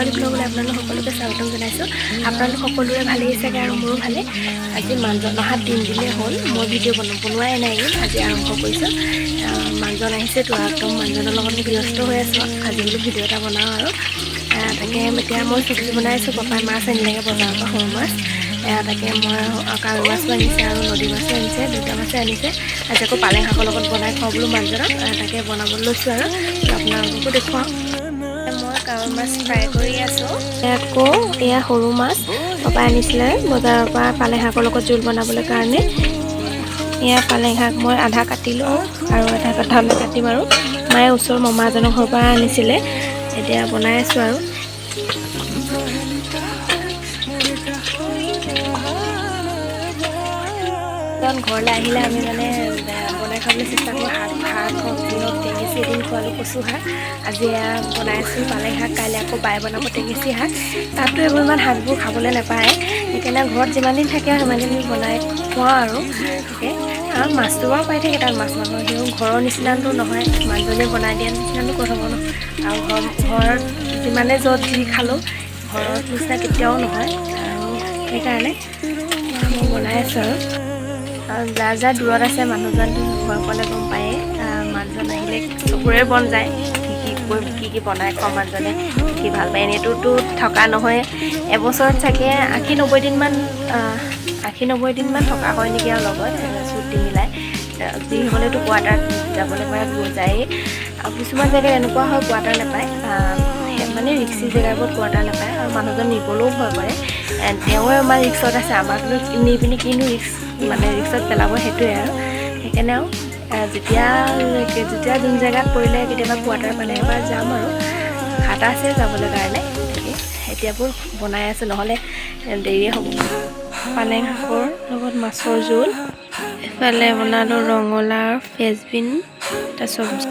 ছোৱালী ব্লগলৈ আপোনালোক সকলোকে স্বাগতম জনাইছোঁ। আপোনালোক সকলোৰে ভালেই চাগে আৰু মোৰো ভালে। আজি মানুহজন অহা 3 দিনেই হ'ল, মই ভিডিঅ' বনোৱাই নাই, আজি আৰম্ভ কৰিছোঁ। মানুহজন আহিছেতো একদম মানুহজনৰ লগত ব্যস্ত হৈ আছোঁ। আজি বোলো ভিডিঅ' এটা বনাওঁ আৰু তাকে এতিয়া মই চব্জি বনাইছোঁ। পাপাই মাছ আনিলেগৈ বজাৰৰ পৰা, সৰু মাছ। তাকে মই কাৱৈ মাছো আনিছে আৰু নদী মাছো আনিছে, দুটা মাছে আনিছে। আজি আকৌ পালেং শাকৰ লগত বনাই খাওঁ বোলো মানুহজনক, তাকে বনাবলৈ লৈছোঁ আৰু আপোনালোককো দেখুৱাওঁ। মই কাৱৈ মাছ ফ্ৰাই কৰি আছোঁ। আকৌ এয়া সৰু মাছ পাপাই আনিছিলে বজাৰৰ পৰা পালেং শাকৰ লগত জোল বনাবলৈ কাৰণে। এয়া পালেং শাক মই আধা কাটিলোঁ আৰু আধা কঠালৈ কাটিম আৰু মায়ে ওচৰৰ মামা এজনৰ ঘৰৰ পৰা আনিছিলে। এতিয়া বনাই আছোঁ আৰু ঘৰলৈ আহিলে আমি মানে বনাই খাবলৈ চেষ্টা কৰোঁ। শাক হওক দিনত টেঙেচি এদিন খোৱালোঁ কচু শাক, আজি এয়া বনাই আছোঁ পালেং শাক। কাইলৈ আকৌ বাই বনাব টেঙেচি শাক। তাততো এইবোৰ ইমান শাকবোৰ খাবলৈ নাপায়, সেইকাৰণে ঘৰত যিমান দিন থাকে সিমান দিন বনাই খুৱাওঁ আৰু তাকে। আৰু মাছটো বাৰু পাই থাকে তাত, মাছ মাংস সিও ঘৰৰ নিচিনাটো নহয়, মানুহজনে বনাই দিয়া নিচিনাটো ক'ত হ'ব ন। আৰু ঘৰত যিমানে য'ত যি খালোঁ ঘৰৰ নিচিনা কেতিয়াও নহয়, আৰু সেইকাৰণে মই বনাই আছোঁ আৰু যাৰ যাৰ দূৰত আছে মানুহজনটো ঘৰ ক'লে গম পায়েই। মানুহজন আহিলে চবৰে মন যায় কি বনাই খোৱা মানুহজনে কি ভাল পায়। এনেইতো থকা নহয়, এবছৰত চাগে 80-90 দিনমান থকা হয় নেকি আৰু লগত ছুটি মিলাই। যি হ'লেতো কোৱাৰ্টাৰত যাবলৈ পৰা যায়েই। আৰু কিছুমান জেগাত এনেকুৱা হয় কোৱাৰ্টাৰ নাপায়, মানে ৰিক্সি জেগাবোৰত কোৱাৰ্টাৰ নাপায় আৰু মানুহজন নিবলৈও ভয় কৰে। তেওঁৱে আমাৰ ৰিক্সত আছে, আমাকনো নি পিনি কিনো ৰিক্সত পেলাব, সেইটোৱে আৰু সেইকাৰণে আৰু যেতিয়া যোন জেগাত পৰিলে কেতিয়াবা কোৱাৰ্টাৰ পালে এবাৰ যাম আৰু খাটা আছে যাবলৈ কাৰণে। এতিয়াবোৰ বনাই আছোঁ, নহ'লে দেৰিয়ে হ'ব। পালেং শাকৰ লগত মাছৰ জোল, এফালে বনালোঁ ৰঙালাও ফ্ৰেঞ্চবিন এটা চব্জি,